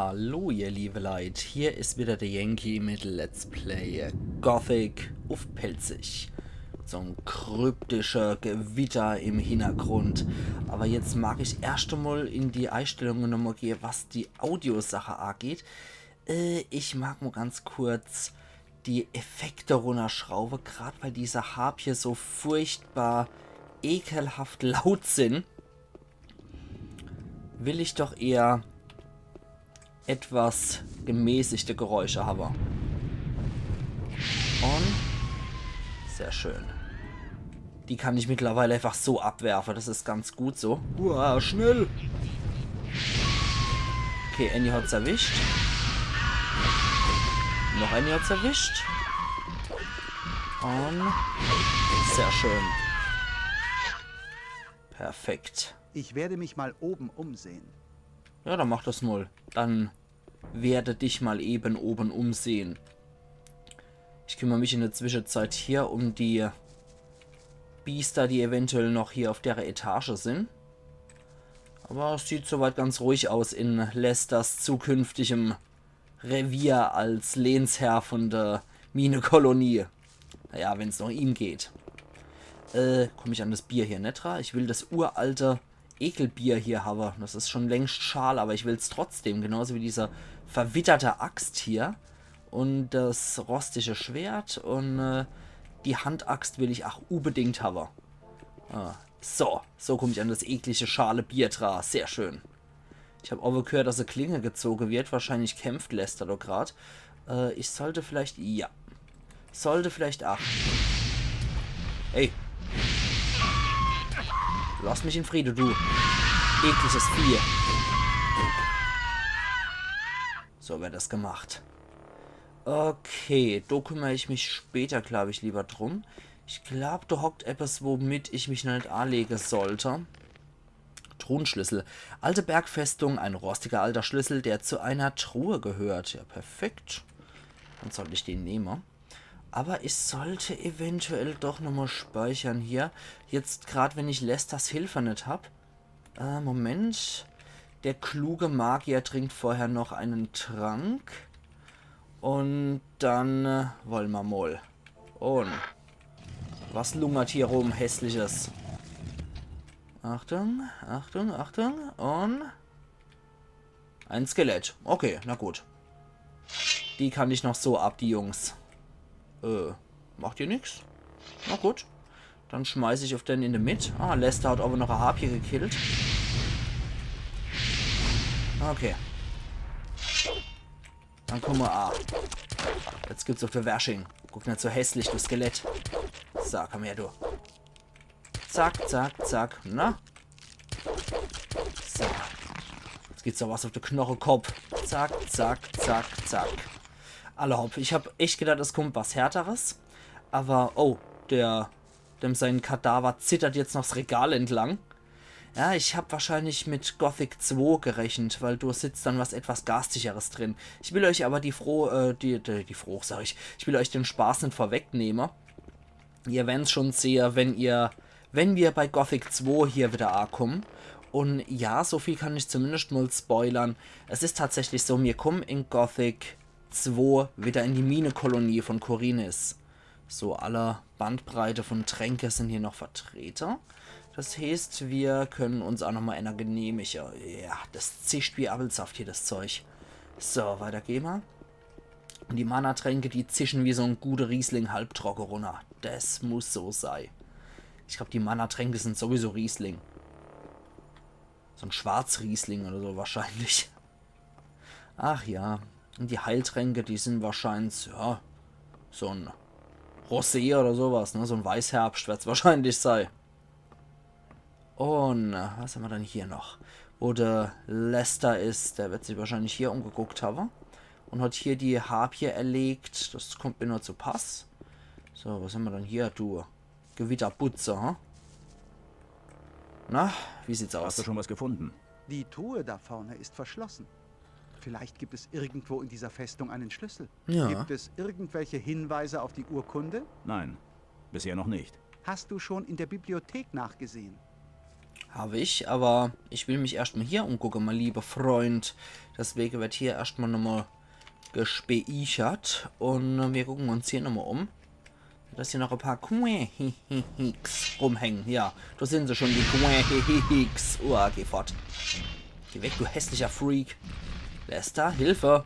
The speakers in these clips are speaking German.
Hallo ihr liebe Leute, hier ist wieder der Yankee mit Let's Play Gothic auf Pelzig. So ein kryptischer Gewitter im Hintergrund. Aber jetzt mag ich erst einmal in die Einstellungen nochmal gehen, was die Audiosache angeht. Ich mag mal ganz kurz die Effekte runterschrauben, gerade weil diese Harpie so furchtbar ekelhaft laut sind. Will ich doch eher etwas gemäßigte Geräusche haben. Und sehr schön. Die kann ich mittlerweile einfach so abwerfen. Das ist ganz gut so. Uah, schnell! Okay, Annie hat's erwischt. Noch Annie hat's erwischt. Und sehr schön. Perfekt. Ich werde mich mal oben umsehen. Ja, dann mach das mal. Dann werde dich mal eben oben umsehen. Ich kümmere mich in der Zwischenzeit hier um die Biester, die eventuell noch hier auf der Etage sind. Aber es sieht soweit ganz ruhig aus in Lesters zukünftigem Revier als Lehnsherr von der Minekolonie. Naja, wenn es noch ihm geht. Komme ich an das Bier hier nicht ran? Ich will das uralte Ekelbier hier haben. Das ist schon längst schal, aber ich will es trotzdem. Genauso wie dieser verwitterte Axt hier. Und das rostige Schwert. Und die Handaxt will ich auch unbedingt haben. So komme ich an das eklige schale Bier dran. Sehr schön. Ich habe auch gehört, dass eine Klinge gezogen wird. Wahrscheinlich kämpft Lester doch gerade. Ich sollte vielleicht... Ja. Sollte vielleicht... Ach. Ey. Lass mich in Friede, du. Ekliges Vieh. So wird das gemacht. Okay, da kümmere ich mich später, glaube ich, lieber drum. Ich glaube, da hockt etwas, womit ich mich noch nicht anlegen sollte. Thronschlüssel. Alte Bergfestung, ein rostiger alter Schlüssel, der zu einer Truhe gehört. Ja, perfekt. Dann sollte ich den nehmen. Aber ich sollte eventuell doch nochmal speichern hier. Jetzt gerade, wenn ich Lesters Hilfe nicht habe. Moment. Der kluge Magier trinkt vorher noch einen Trank. Und dann wollen wir mal. Und was lungert hier rum, hässliches? Achtung, Achtung, Achtung. Und ein Skelett. Okay, na gut. Die kann ich noch so ab, die Jungs. Macht ihr nichts? Na gut. Dann schmeiße ich auf den in der Mitte. Ah, Lester hat aber noch eine Harpie gekillt. Okay. Dann gucken wir an. Jetzt gibt's auf der Washing. Guck nicht so hässlich, du Skelett. So, komm her, du. Zack, zack, zack. Na? So. Jetzt gibt's doch was auf den Knochenkopf. Zack, zack, zack, zack. Alle hopp. Ich habe echt gedacht, es kommt was Härteres. Aber, oh, dem sein Kadaver zittert jetzt noch das Regal entlang. Ja, ich habe wahrscheinlich mit Gothic 2 gerechnet, weil du sitzt dann was etwas Garstigeres drin. Ich will euch aber ich will euch den Spaß nicht vorwegnehmen. Ihr werdet es schon sehen, wenn wir bei Gothic 2 hier wieder ankommen. Und ja, so viel kann ich zumindest mal spoilern. Es ist tatsächlich so, wir kommen in Gothic 2 wieder in die Minekolonie von Khorinis. So, aller Bandbreite von Tränke sind hier noch Vertreter. Das heißt, wir können uns auch nochmal einer genehmigen. Ja, das zischt wie Apfelsaft hier, das Zeug. So, weiter gehen wir. Und die Mana-Tränke, die zischen wie so ein guter Riesling halbtrocken runter. Das muss so sein. Ich glaube, die Mana-Tränke sind sowieso Riesling. So ein Schwarzriesling oder so wahrscheinlich. Ach ja. Und die Heiltränke, die sind wahrscheinlich, ja, so ein Rosé oder sowas, ne? So ein Weißherbst wird es wahrscheinlich sein. Und was haben wir dann hier noch? Wo der Lester ist, der wird sich wahrscheinlich hier umgeguckt haben. Und hat hier die Harpie erlegt. Das kommt mir nur zu Pass. So, was haben wir dann hier, du Gewitterbutze, hm? Na, wie sieht's aus? Hast du schon was gefunden? Die Truhe da vorne ist verschlossen. Vielleicht gibt es irgendwo in dieser Festung einen Schlüssel. Ja. Gibt es irgendwelche Hinweise auf die Urkunde? Nein, bisher noch nicht. Hast du schon in der Bibliothek nachgesehen? Habe ich, aber ich will mich erstmal hier umgucken, mein lieber Freund. Deswegen wird hier erstmal nochmal gespeichert. Und wir gucken uns hier nochmal um. Dass hier noch ein paar Quähix rumhängen. Ja, da sind sie schon, die Quähix. Geh fort. Geh weg, du hässlicher Freak. Lester, Hilfe.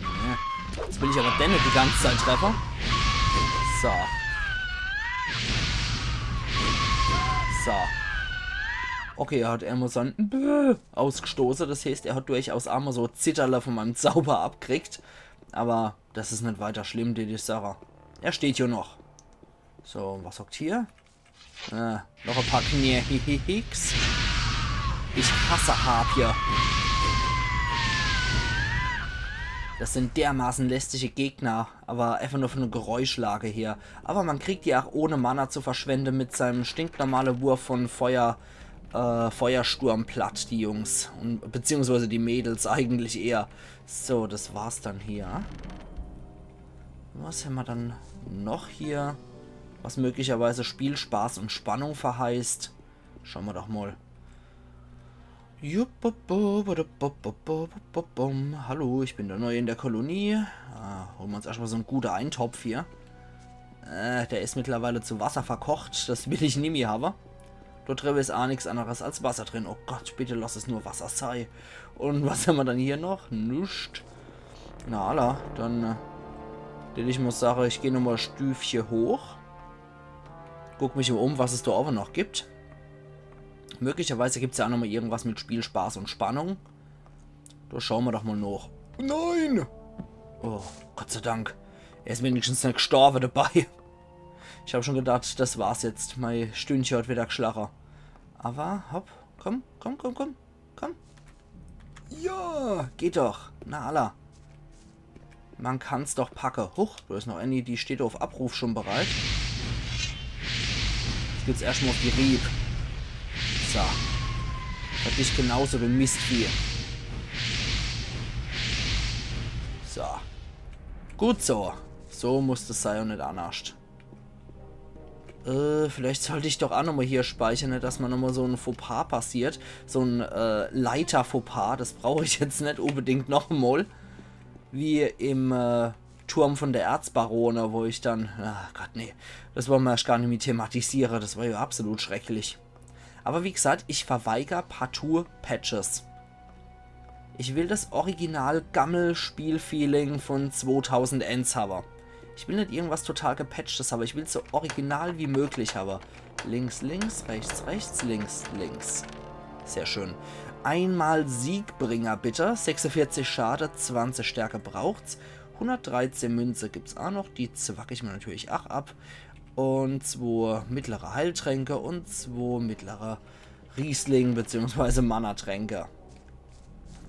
Ja, jetzt will ich aber Denne die ganze Zeit treffen. So. So. Okay, er hat einmal so ein ausgestoßen. Das heißt, er hat durchaus einmal so Zitterler von meinem Zauber abkriegt. Aber das ist nicht weiter schlimm, die Sache. Er steht hier noch. So, was sagt hier? Noch ein paar Knirhihix. Ich hasse Harpier. Das sind dermaßen lästige Gegner, aber einfach nur für eine Geräuschlage hier. Aber man kriegt die auch ohne Mana zu verschwenden mit seinem stinknormalen Wurf von Feuersturm platt, die Jungs. Und, beziehungsweise die Mädels eigentlich eher. So, das war's dann hier. Was haben wir dann noch hier? Was möglicherweise Spielspaß und Spannung verheißt. Schauen wir doch mal. Hallo, ich bin der Neue in der Kolonie. Holen wir uns erstmal so einen guten Eintopf hier. Der ist mittlerweile zu Wasser verkocht. Das will ich nie mehr haben. Dort drin ist auch nichts anderes als Wasser drin. Oh Gott, bitte lass es nur Wasser sein. Und was haben wir dann hier noch? Nichts. Na alla, dann ich muss sagen, ich gehe nochmal ein Stüfchen hoch. Guck mich um, was es da auch noch gibt. Möglicherweise gibt es ja auch nochmal irgendwas mit Spielspaß und Spannung. Da schauen wir doch mal nach. Nein! Oh, Gott sei Dank. Er ist wenigstens nicht gestorben dabei. Ich habe schon gedacht, das war's jetzt. Mein Stündchen hat wieder geschlagen. Aber, hopp, komm. Ja, geht doch. Na alla. Man kann's doch packen. Huch, da ist noch eine, die steht auf Abruf schon bereit. Jetzt geht's erstmal auf die Rieb. So. Hat dich genauso, du Mistvieh. So. Gut so. So muss das sein und nicht anders. Vielleicht sollte ich doch auch nochmal hier speichern, ne, dass man nochmal so ein Fauxpas passiert. So ein Leiter-Fauxpas. Das brauche ich jetzt nicht unbedingt nochmal. Wie im Turm von der Erzbarone, wo ich dann... Ach Gott, nee. Das wollen wir erst gar nicht mehr thematisieren. Das war ja absolut schrecklich. Aber wie gesagt, ich verweigere partout Patches. Ich will das Original Gammel-Spiel-Feeling von 2001 haben. Ich will nicht irgendwas total gepatchtes haben. Ich will es so original wie möglich haben. Links, links, rechts, rechts, links, links. Sehr schön. Einmal Siegbringer bitte. 46 Schade, 20 Stärke braucht's. 113 Münze gibt's auch noch. Die zwacke ich mir natürlich auch ab. Und 2 mittlere Heiltränke und 2 mittlere Riesling bzw. Mana-Tränke.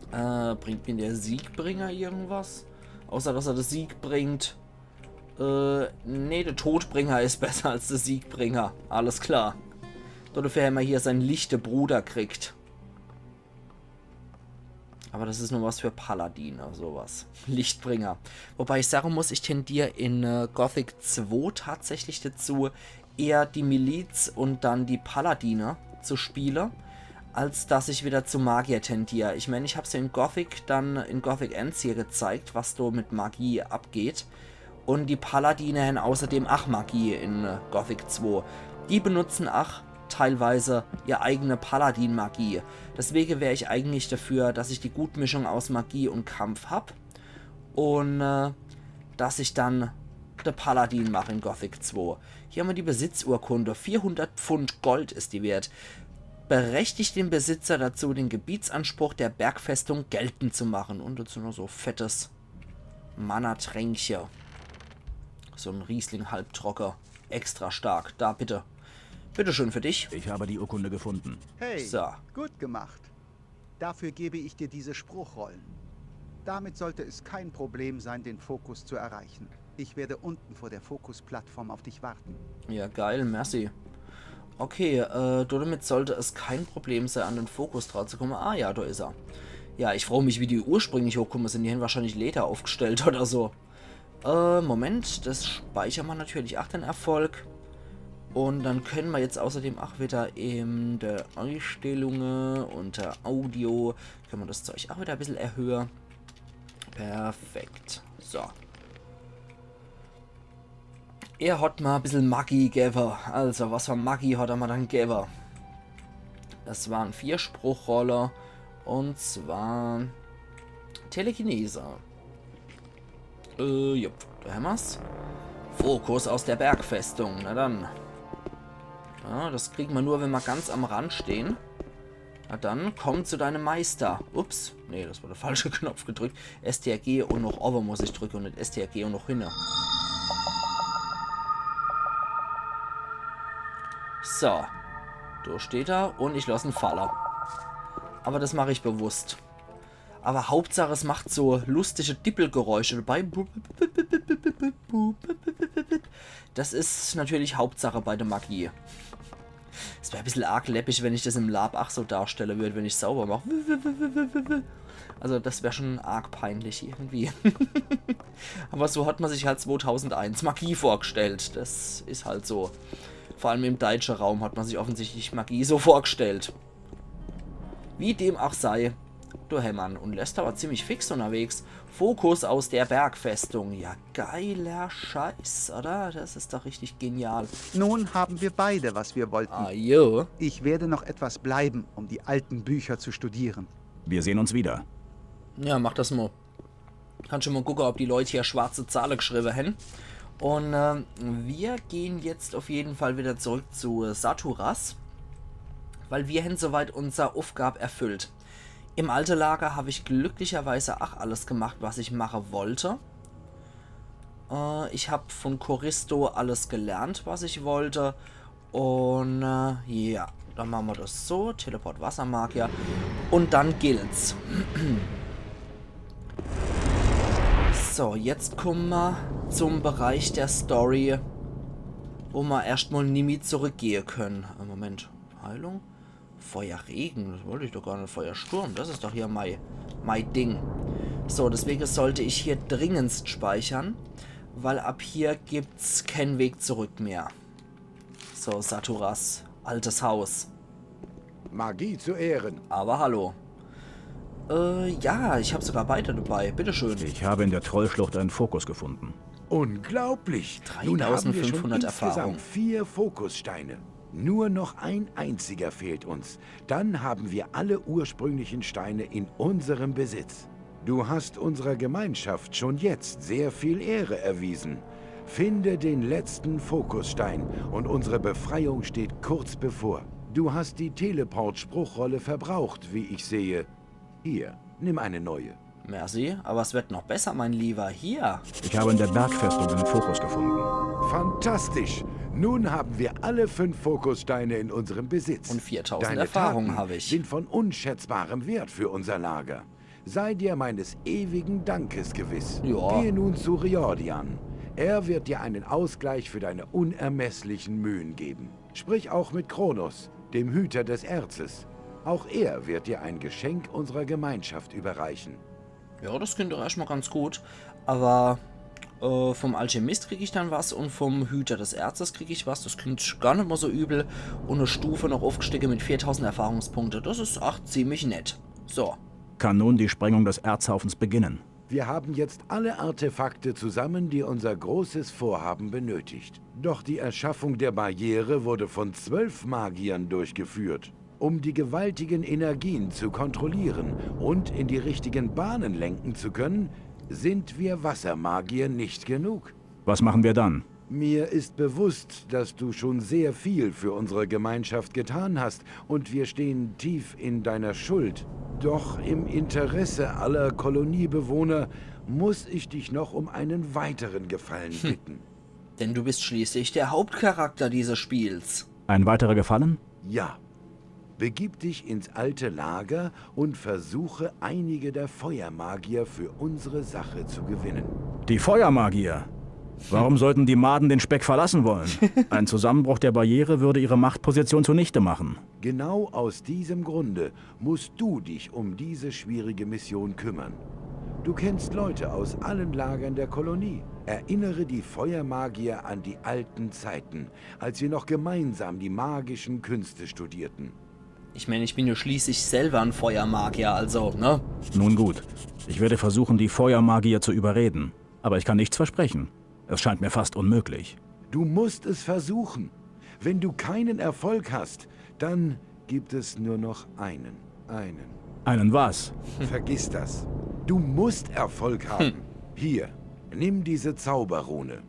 Bringt mir der Siegbringer irgendwas? Außer, dass er das Sieg bringt. Nee, der Todbringer ist besser als der Siegbringer. Alles klar. Dafür haben wir hier seinen lichte Bruder kriegt. Aber das ist nur was für Paladine, sowas. Lichtbringer. Wobei ich sagen muss, ich tendiere in Gothic 2 tatsächlich dazu, eher die Miliz und dann die Paladine zu spielen, als dass ich wieder zu Magier tendiere. Ich meine, ich habe es ja in Gothic, dann in Gothic Ends hier gezeigt, was da mit Magie abgeht. Und die Paladine haben außerdem auch Magie in Gothic 2. Die benutzen auch teilweise ihre eigene Paladin-Magie. Deswegen wäre ich eigentlich dafür, dass ich die Gutmischung aus Magie und Kampf habe. Und dass ich dann der Paladin mache in Gothic 2. Hier haben wir die Besitzurkunde. 400 Pfund Gold ist die wert. Berechtigt den Besitzer dazu, den Gebietsanspruch der Bergfestung geltend zu machen. Und dazu noch so fettes Mana-Tränkchen. So ein Riesling halbtrocker. Extra stark. Da, bitte. Bitte schön für dich. Ich habe die Urkunde gefunden. Hey, so. Gut gemacht. Dafür gebe ich dir diese Spruchrollen. Damit sollte es kein Problem sein, den Fokus zu erreichen. Ich werde unten vor der Fokus-Plattform auf dich warten. Ja, geil, merci. Okay, damit sollte es kein Problem sein, an den Fokus drauf zu kommen. Ah ja, da ist er. Ja, ich freue mich, wie die ursprünglich hochkommen sind. Die haben wahrscheinlich Leder aufgestellt oder so. Moment, das speichern wir natürlich auch den Erfolg. Und dann können wir jetzt außerdem auch wieder in der Einstellungen unter Audio, können wir das Zeug auch wieder ein bisschen erhöhen. Perfekt. So. Er hat mal ein bisschen Magie gegeben. Also, was für Magie hat er mal dann gegeben? Das waren 4 Spruchroller. Und zwar Telekinese. Jupp, da haben wir's. Fokus aus der Bergfestung. Na dann. Ja, das kriegen wir nur, wenn wir ganz am Rand stehen. Na dann, komm zu deinem Meister. Ups, nee, das war der falsche Knopf gedrückt. STRG und noch Over muss ich drücken und nicht STRG und noch hinne. So. Da steht er und ich lasse ihn fallen. Aber das mache ich bewusst. Aber Hauptsache, es macht so lustige Dippelgeräusche dabei. Das ist natürlich Hauptsache bei der Magie. Es wäre ein bisschen arg läppig, wenn ich das im Lab auch so darstellen würde, wenn ich sauber mache. Also das wäre schon arg peinlich irgendwie. Aber so hat man sich halt 2001 Magie vorgestellt. Das ist halt so. Vor allem im deutschen Raum hat man sich offensichtlich Magie so vorgestellt. Wie dem auch sei. Du Hämmern. Und Lester war ziemlich fix unterwegs. Fokus aus der Bergfestung. Ja, geiler Scheiß, oder? Das ist doch richtig genial. Nun haben wir beide, was wir wollten. Ah, jo. Ich werde noch etwas bleiben, um die alten Bücher zu studieren. Wir sehen uns wieder. Ja, mach das mal. Kann schon mal gucken, ob die Leute hier schwarze Zahlen geschrieben haben. Und wir gehen jetzt auf jeden Fall wieder zurück zu Saturas. Weil wir haben soweit unsere Aufgabe erfüllt. Im alten Lager habe ich glücklicherweise auch alles gemacht, was ich machen wollte. Ich habe von Choristo alles gelernt, was ich wollte. Und ja, dann machen wir das so. Teleport Wassermagier. Und dann gilt's. So, jetzt kommen wir zum Bereich der Story, wo wir erstmal nie zurückgehen können. Moment, Heilung? Feuerregen, das wollte ich doch gar nicht. Feuersturm, das ist doch hier mein Ding. So, deswegen sollte ich hier dringendst speichern, weil ab hier gibt's keinen Weg zurück mehr. So, Saturas, altes Haus. Magie zu Ehren. Aber hallo. Ja, ich habe sogar beide dabei. Bitteschön. Ich habe in der Trollschlucht einen Fokus gefunden. Unglaublich. Nun haben wir schon 3500 Erfahrung. insgesamt 4 Fokussteine. Nur noch ein einziger fehlt uns. Dann haben wir alle ursprünglichen Steine in unserem Besitz. Du hast unserer Gemeinschaft schon jetzt sehr viel Ehre erwiesen. Finde den letzten Fokusstein und unsere Befreiung steht kurz bevor. Du hast die Teleport-Spruchrolle verbraucht, wie ich sehe. Hier, nimm eine neue. Merci, aber es wird noch besser, mein Lieber. Hier. Ich habe in der Bergfestung einen Fokus gefunden. Fantastisch! Nun haben wir alle 5 Fokussteine in unserem Besitz. Und 4000 Deine Erfahrung Taten habe ich. sind von unschätzbarem Wert für unser Lager. Sei dir meines ewigen Dankes gewiss. Ja. Gehe nun zu Riordian. Er wird dir einen Ausgleich für deine unermesslichen Mühen geben. Sprich auch mit Kronos, dem Hüter des Erzes. Auch er wird dir ein Geschenk unserer Gemeinschaft überreichen. Ja, das klingt doch erstmal ganz gut. Aber vom Alchemist kriege ich dann was und vom Hüter des Erzes kriege ich was. Das klingt gar nicht mal so übel. Und eine Stufe noch aufgestiegen mit 4000 Erfahrungspunkte. Das ist auch ziemlich nett. So. Kann nun die Sprengung des Erzhaufens beginnen. Wir haben jetzt alle Artefakte zusammen, die unser großes Vorhaben benötigt. Doch die Erschaffung der Barriere wurde von 12 Magiern durchgeführt. Um die gewaltigen Energien zu kontrollieren und in die richtigen Bahnen lenken zu können, sind wir Wassermagier nicht genug. Was machen wir dann? Mir ist bewusst, dass du schon sehr viel für unsere Gemeinschaft getan hast und wir stehen tief in deiner Schuld. Doch im Interesse aller Koloniebewohner muss ich dich noch um einen weiteren Gefallen bitten. Denn du bist schließlich der Hauptcharakter dieses Spiels. Ein weiterer Gefallen? Ja. Begib dich ins alte Lager und versuche, einige der Feuermagier für unsere Sache zu gewinnen. Die Feuermagier. Warum sollten die Maden den Speck verlassen wollen? Ein Zusammenbruch der Barriere würde ihre Machtposition zunichte machen. Genau aus diesem Grunde musst du dich um diese schwierige Mission kümmern. Du kennst Leute aus allen Lagern der Kolonie. Erinnere die Feuermagier an die alten Zeiten, als wir noch gemeinsam die magischen Künste studierten. Ich meine, ich bin ja schließlich selber ein Feuermagier, also, ne? Nun gut, ich werde versuchen, die Feuermagier zu überreden. Aber ich kann nichts versprechen. Es scheint mir fast unmöglich. Du musst es versuchen. Wenn du keinen Erfolg hast, dann gibt es nur noch einen. Einen was? Vergiss das. Du musst Erfolg haben. Hier, nimm diese Zauberrune.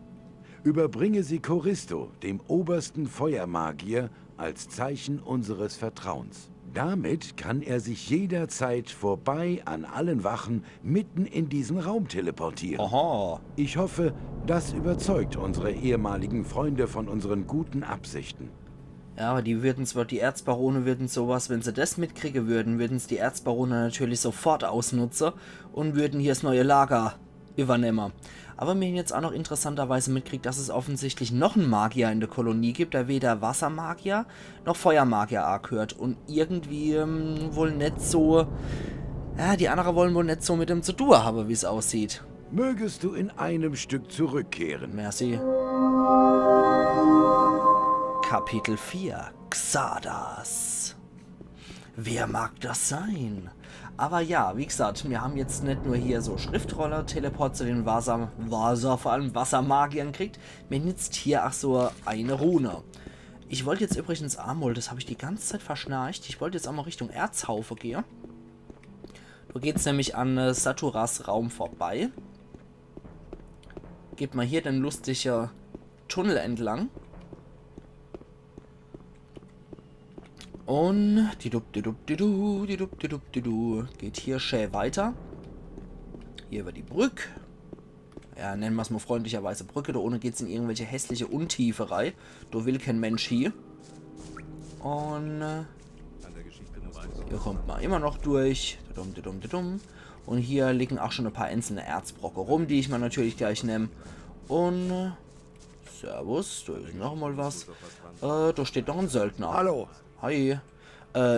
Überbringe sie Choristo, dem obersten Feuermagier, als Zeichen unseres Vertrauens. Damit kann er sich jederzeit vorbei an allen Wachen mitten in diesen Raum teleportieren. Aha. Ich hoffe, das überzeugt unsere ehemaligen Freunde von unseren guten Absichten. Ja, aber die Erzbarone würden sowas, wenn sie das mitkriegen würden, würden es die Erzbarone natürlich sofort ausnutzen und würden hier das neue Lager übernehmen. Aber mir jetzt auch noch interessanterweise mitkriegt, dass es offensichtlich noch einen Magier in der Kolonie gibt, der weder Wassermagier noch Feuermagier gehört. Und irgendwie wohl nicht so... Ja, die anderen wollen wohl nicht so mit dem zu tun haben, wie es aussieht. Mögest du in einem Stück zurückkehren. Merci. Kapitel 4. Xardas. Wer mag das sein? Aber ja, wie gesagt, wir haben jetzt nicht nur hier so Schriftroller, Teleport zu den vor allem Wassermagiern kriegt. Wir haben jetzt hier auch so eine Rune. Ich wollte jetzt übrigens Amol, das habe ich die ganze Zeit verschnarcht. Ich wollte jetzt auch mal Richtung Erzhaufe gehen. Du geht's nämlich an Saturas Raum vorbei. Geht mal hier den lustigen Tunnel entlang. Und geht hier schön weiter. Hier über die Brücke. Ja, nennen wir es mal freundlicherweise Brücke. Da ohne geht es in irgendwelche hässliche Untieferei. Da will kein Mensch hier. Und hier kommt man immer noch durch. Und hier liegen auch schon ein paar einzelne Erzbrocken rum, die ich mal natürlich gleich nehme. Und Servus, da ist noch mal was. Da steht noch ein Söldner. Hallo. Hi.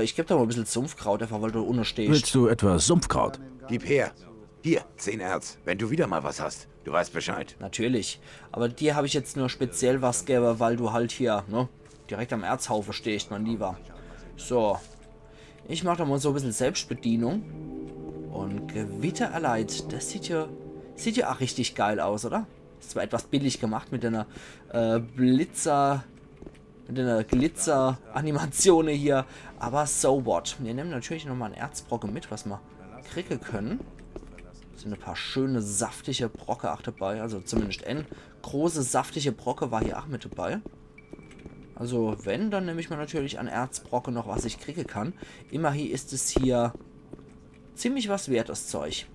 Ich gebe da mal ein bisschen Sumpfkraut, einfach weil du unten stehst. Willst du etwas Sumpfkraut? Gib her. Hier, 10 Erz. Wenn du wieder mal was hast, du weißt Bescheid. Natürlich. Aber dir habe ich jetzt nur speziell was gegeben, weil du halt hier, ne, direkt am Erzhaufen stehst, mein Lieber. So. Ich mache da mal so ein bisschen Selbstbedienung. Und Gewitter erleidet. Das sieht ja auch richtig geil aus, oder? Ist zwar etwas billig gemacht mit einer Glitzer-Animation hier. Aber so what. Wir nehmen natürlich nochmal einen Erzbrocken mit, was wir kriegen können. Sind ein paar schöne, saftige Brocken auch dabei. Also zumindest ein große, saftige Brocke war hier auch mit dabei. Also wenn, dann nehme ich mir natürlich an Erzbrocken noch, was ich kriegen kann. Immerhin ist es hier ziemlich was wert, das Zeug.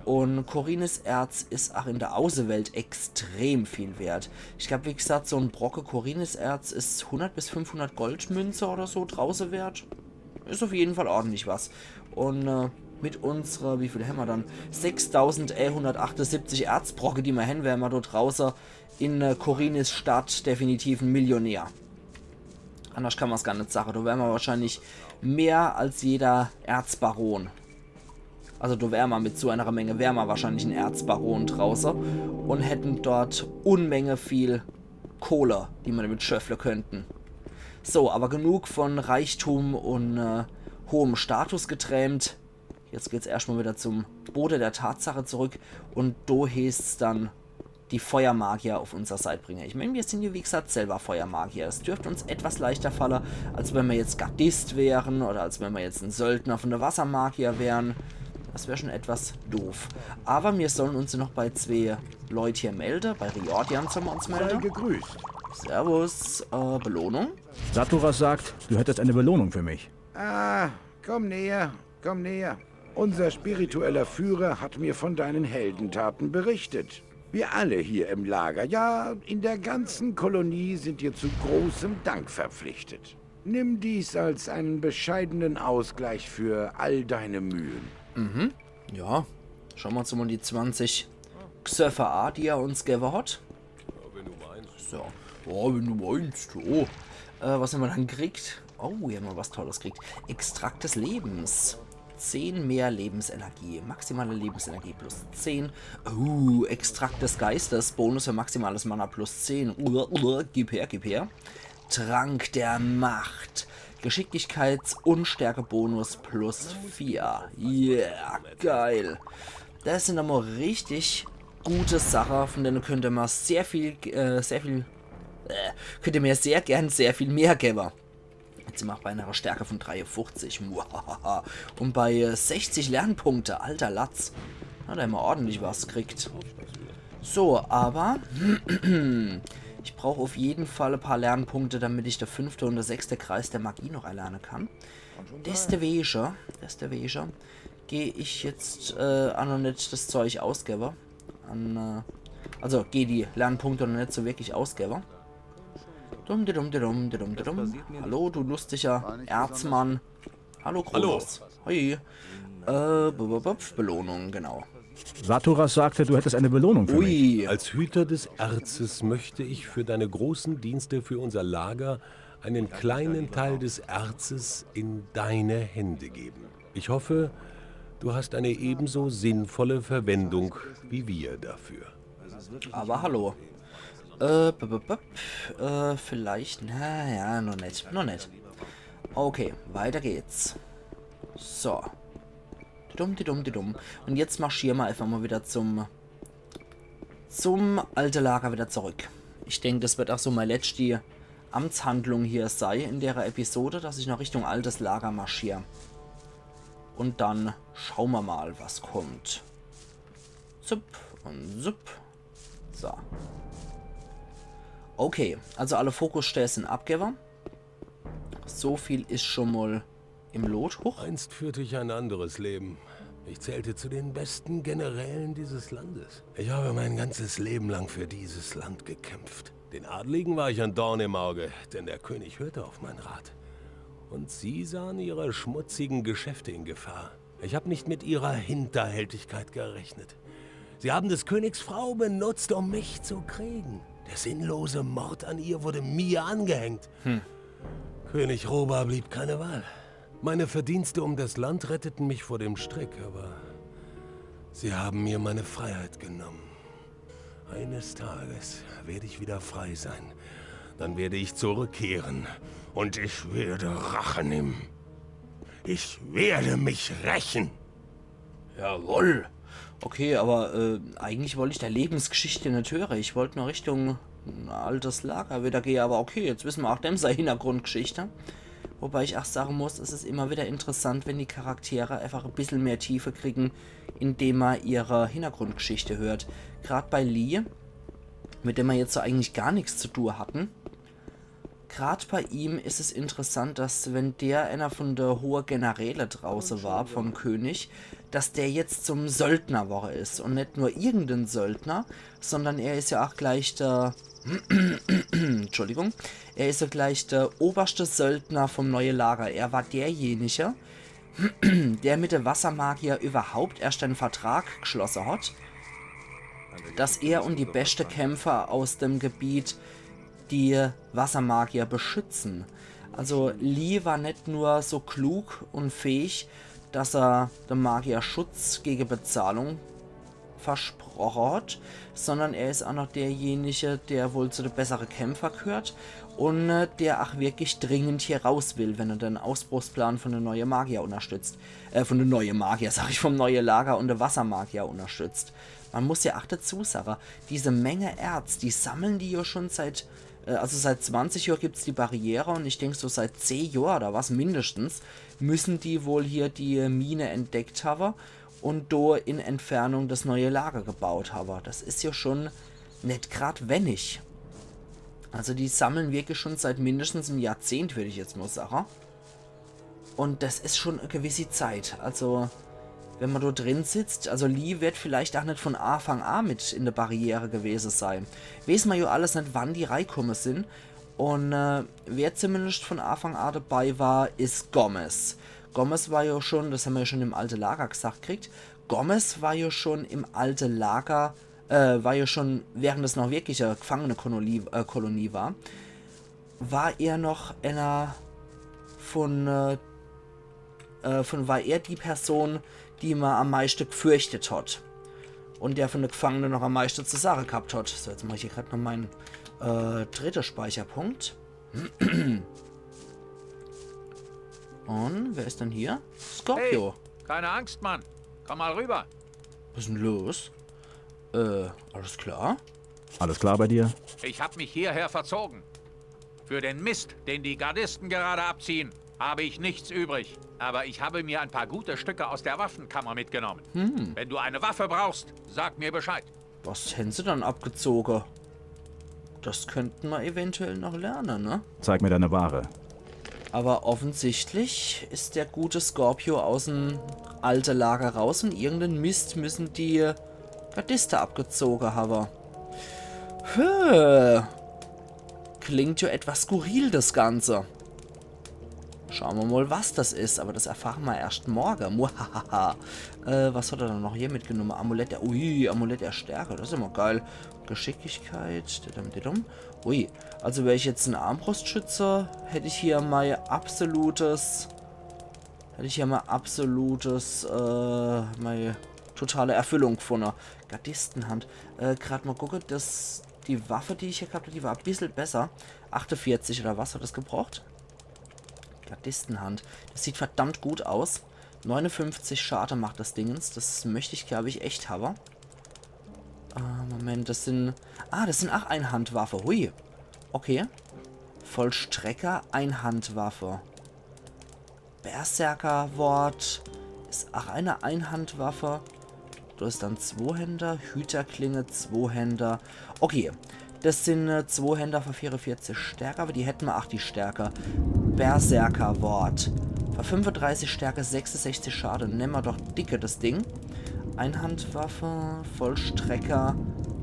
Und Khorinis Erz ist auch in der Außenwelt extrem viel wert. Ich glaube, wie gesagt, so ein Brocke Khorinis Erz ist 100 bis 500 Goldmünze oder so draußen wert. Ist auf jeden Fall ordentlich was. Und mit unserer, wie viel haben wir dann? 6.178 Erzbrocke, die wir haben, wären wir dort draußen in Khorinis Stadt definitiv ein Millionär. Anders kann man es gar nicht sagen. Da wären wir wahrscheinlich mehr als jeder Erzbaron. Also da wären wir mit so einer Menge, wären wir wahrscheinlich ein Erzbaron draußen und hätten dort Unmenge viel Kohle, die wir damit schöpfen könnten. So, aber genug von Reichtum und hohem Status geträumt. Jetzt geht es erstmal wieder zum Boden der Tatsache zurück und da heißt es dann die Feuermagier auf unserer Seite bringen. Ich meine, wir sind ja wie gesagt selber Feuermagier. Es dürfte uns etwas leichter fallen, als wenn wir jetzt Gardist wären oder als wenn wir jetzt ein Söldner von der Wassermagier wären. Das wäre schon etwas doof. Aber wir sollen uns noch bei 2 Leuten hier melden. Bei Riordian sollen wir uns Sei melden. gegrüßt. Servus. Belohnung? Saturas sagt, du hättest eine Belohnung für mich. Ah, komm näher, komm näher. Unser spiritueller Führer hat mir von deinen Heldentaten berichtet. Wir alle hier im Lager, ja, in der ganzen Kolonie sind dir zu großem Dank verpflichtet. Nimm dies als einen bescheidenen Ausgleich für all deine Mühen. Mhm. Ja. Schauen wir uns mal die 20 Xöfer A, die er uns gegeben hat. So. Oh, wenn du meinst. Oh. Was haben wir dann gekriegt? Oh, hier haben wir was Tolles gekriegt. Extrakt des Lebens. 10 mehr Lebensenergie. Maximale Lebensenergie plus 10. Extrakt des Geistes. Bonus für maximales Mana plus 10. Gib her, gib her. Trank der Macht. Geschicklichkeits- und Stärkebonus plus 4. Yeah, geil. Das sind aber richtig gute Sachen, von denen könnte man könnt ihr mir sehr gern sehr viel mehr geben. Jetzt sind wir bei einer Stärke von 53. Und bei 60 Lernpunkte. Alter Latz. Na, da haben wir ordentlich was gekriegt. So, aber ich brauche auf jeden Fall ein paar Lernpunkte, damit ich der 5. und der 6. Kreis der Magie noch erlernen kann. Deswegen gehe ich jetzt noch nicht das Zeug ausgeben. Also gehe die Lernpunkte noch nicht so wirklich ausgeben. Hallo, du lustiger Erzmann. Hallo, Kronos. Hoi. Belohnung, genau. Saturas sagte, du hättest eine Belohnung für mich. Ui. Als Hüter des Erzes möchte ich für deine großen Dienste für unser Lager einen kleinen Teil des Erzes in deine Hände geben. Ich hoffe, du hast eine ebenso sinnvolle Verwendung wie wir dafür. Aber hallo. Vielleicht. Naja, noch nicht. Noch nicht. Okay, weiter geht's. So. Und jetzt marschieren wir einfach mal wieder zum alten Lager wieder zurück. Ich denke, das wird auch so meine letzte Amtshandlung hier sein in der Episode, dass ich noch Richtung altes Lager marschiere. Und dann schauen wir mal, was kommt. Zup und zup. So. Okay, also alle Fokusstellen sind abgegeben. So viel ist schon mal im Lot. Hoch. Einst führte ich ein anderes Leben. Ich zählte zu den besten Generälen dieses Landes. Ich habe mein ganzes Leben lang für dieses Land gekämpft. Den Adligen war ich ein Dorn im Auge, denn der König hörte auf meinen Rat. Und sie sahen ihre schmutzigen Geschäfte in Gefahr. Ich habe nicht mit ihrer Hinterhältigkeit gerechnet. Sie haben des Königs Frau benutzt, um mich zu kriegen. Der sinnlose Mord an ihr wurde mir angehängt. König Roba blieb keine Wahl. Meine Verdienste um das Land retteten mich vor dem Strick, aber sie haben mir meine Freiheit genommen. Eines Tages werde ich wieder frei sein. Dann werde ich zurückkehren und ich werde Rache nehmen. Ich werde mich rächen. Jawohl. Okay, aber eigentlich wollte ich der Lebensgeschichte nicht hören. Ich wollte nur Richtung altes Lager wieder gehen, aber okay, jetzt wissen wir auch dem seine Hintergrundgeschichte. Wobei ich auch sagen muss, es ist immer wieder interessant, wenn die Charaktere einfach ein bisschen mehr Tiefe kriegen, indem man ihre Hintergrundgeschichte hört. Gerade bei Lee, mit dem wir jetzt so eigentlich gar nichts zu tun hatten. Gerade bei ihm ist es interessant, dass wenn der einer von der hohen Generäle draußen war, vom König, dass der jetzt zum Söldner war ist. Und nicht nur irgendein Söldner, sondern er ist ja auch gleich der... Entschuldigung. Er ist ja gleich der oberste Söldner vom neuen Lager. Er war derjenige, der mit dem Wassermagier überhaupt erst einen Vertrag geschlossen hat, dass er und die besten Kämpfer aus dem Gebiet die Wassermagier beschützen. Also Lee war nicht nur so klug und fähig, dass er dem Magier Schutz gegen Bezahlung versprochen hat, sondern er ist auch noch derjenige, der wohl zu den besseren Kämpfer gehört und der auch wirklich dringend hier raus will, wenn er den Ausbruchsplan von der neuen Magier unterstützt. Von der neuen Magier, sag ich, vom neuen Lager und der Wassermagier unterstützt. Man muss ja auch dazu sagen, diese Menge Erz, die sammeln die ja schon seit 20 Jahren gibt es die Barriere und ich denke so seit 10 Jahren oder was mindestens, müssen die wohl hier die Mine entdeckt haben und da in Entfernung das neue Lager gebaut haben. Das ist ja schon nicht gerade wenig. Also die sammeln wirklich schon seit mindestens einem Jahrzehnt, würde ich jetzt mal sagen. Und das ist schon eine gewisse Zeit. Also wenn man da drin sitzt, also Lee wird vielleicht auch nicht von Anfang an mit in der Barriere gewesen sein. Weiß man ja alles nicht, wann die reinkommen sind. Und wer zumindest von Anfang an dabei war, ist Gomez. Gomez war ja schon, das haben wir ja schon im alten Lager gesagt gekriegt, Gomez war ja schon im alten Lager, war ja schon, während es noch wirklich eine Gefangenenkolonie war er noch einer von war er die Person, die man am meisten gefürchtet hat. Und der von der Gefangenen noch am meisten zur Sache gehabt hat. So, jetzt mache ich hier gerade noch meinen dritten Speicherpunkt. Und wer ist denn hier? Scorpio. Hey, keine Angst, Mann. Komm mal rüber. Was ist denn los? Alles klar? Alles klar bei dir? Ich habe mich hierher verzogen. Für den Mist, den die Gardisten gerade abziehen, habe ich nichts übrig. Aber ich habe mir ein paar gute Stücke aus der Waffenkammer mitgenommen. Wenn du eine Waffe brauchst, sag mir Bescheid. Was haben sie dann abgezogen? Das könnten wir eventuell noch lernen, ne? Zeig mir deine Ware. Aber offensichtlich ist der gute Scorpio aus dem alten Lager raus und irgendeinen Mist müssen die Gardisten abgezogen haben. Klingt ja etwas skurril, das Ganze. Schauen wir mal, was das ist, aber das erfahren wir erst morgen. Muhahaha. Was hat er dann noch hier mitgenommen? Amulett der... Ui, Amulett der Stärke, das ist immer geil. Geschicklichkeit. Ui, also wäre ich jetzt ein Armbrustschütze, hätte ich hier mein absolutes... meine totale Erfüllung gefunden. Gardistenhand. Gerade mal gucken, die Waffe, die ich hier gehabt habe, die war ein bisschen besser. 48 oder was hat das gebraucht? Gardistenhand. Das sieht verdammt gut aus. 59 Schaden macht das Dingens. Das möchte ich, glaube ich, echt haben. Moment, das sind... das sind auch Einhandwaffe. Hui. Okay. Vollstrecker, Einhandwaffe. Berserkerwort ist auch eine Einhandwaffe. Du hast dann Zweihänder, Hüterklinge, Zweihänder. Okay, das sind Zweihänder für 44 Stärke, aber die hätten wir auch die Stärke. Berserkerwort. Für 35 Stärke, 66 Schaden. Nehmen wir doch dicke das Ding. Einhandwaffe, Vollstrecker.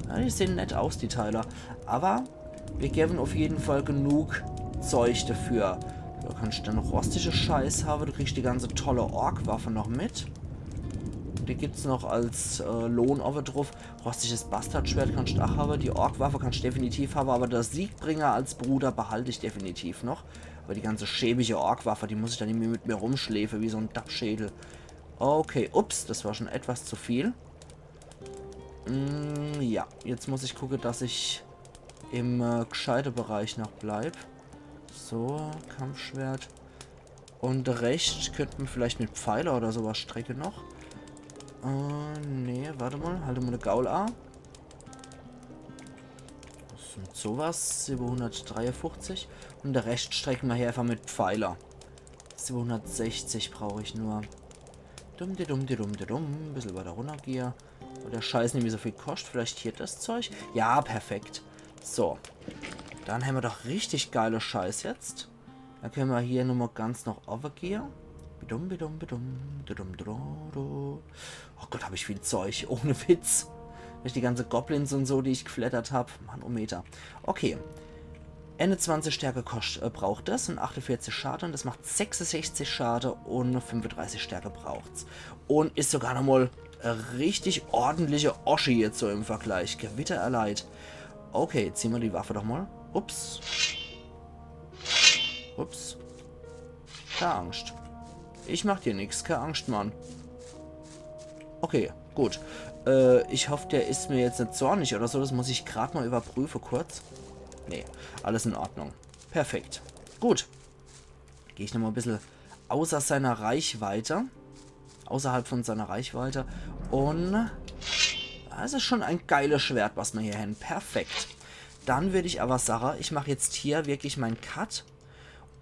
Ja, die sehen nett aus, die Teile. Aber wir geben auf jeden Fall genug Zeug dafür. Du kannst dann rostige Scheiß haben. Du kriegst die ganze tolle Ork-Waffe noch mit. Die gibt es noch als Lohn drauf. Rostiges Bastardschwert kannst du auch haben. Die Ork-Waffe kannst du definitiv haben. Aber der Siegbringer als Bruder behalte ich definitiv noch. Aber die ganze schäbige Ork-Waffe, die muss ich dann irgendwie mit mir rumschläfen, wie so ein Dachschädel. Okay, ups, das war schon etwas zu viel. Ja, jetzt muss ich gucken, dass ich im gescheite Bereich noch bleibe. So, Kampfschwert. Und rechts könnten wir vielleicht mit Pfeiler oder sowas strecken noch. Nee, warte mal. Halte mal eine Gaul A. Was ist sowas? 753. Und der Rest strecken wir hier einfach mit Pfeiler. 760 brauche ich nur. Ein bisschen weiter runter gehe. Und der Scheiß nicht mehr so viel kostet. Vielleicht hier das Zeug. Ja, perfekt. So. Dann haben wir doch richtig geile Scheiß jetzt. Dann können wir hier nochmal ganz noch overgehen. Oh Gott, habe ich viel Zeug. Ohne Witz. Durch die ganze Goblins und so, die ich geflattert habe. Manometer. Okay. Ende 20 Stärke braucht das und 48 Schaden. Das macht 66 Schaden und 35 Stärke braucht's. Und ist sogar nochmal richtig ordentliche Oschi jetzt so im Vergleich. Gewitter erleid. Okay, ziehen wir die Waffe doch mal. Ups. Ups. Keine Angst. Ich mach dir nichts, keine Angst, Mann. Okay, gut. Ich hoffe, der ist mir jetzt nicht zornig oder so. Das muss ich gerade mal überprüfen, kurz. Nee, alles in Ordnung. Perfekt. Gut. Gehe ich nochmal ein bisschen außer seiner Reichweite. Außerhalb von seiner Reichweite. Und das ist schon ein geiles Schwert, was wir hier haben. Perfekt. Dann würde ich aber sagen, ich mache jetzt hier wirklich meinen Cut.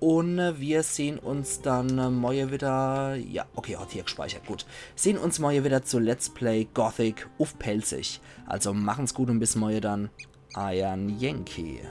Und wir sehen uns dann morgen wieder... Ja, okay, hat hier gespeichert, gut. Sehen uns morgen wieder zu Let's Play Gothic auf Pelzig. Also machen's gut und bis morgen dann. Iron Yankee.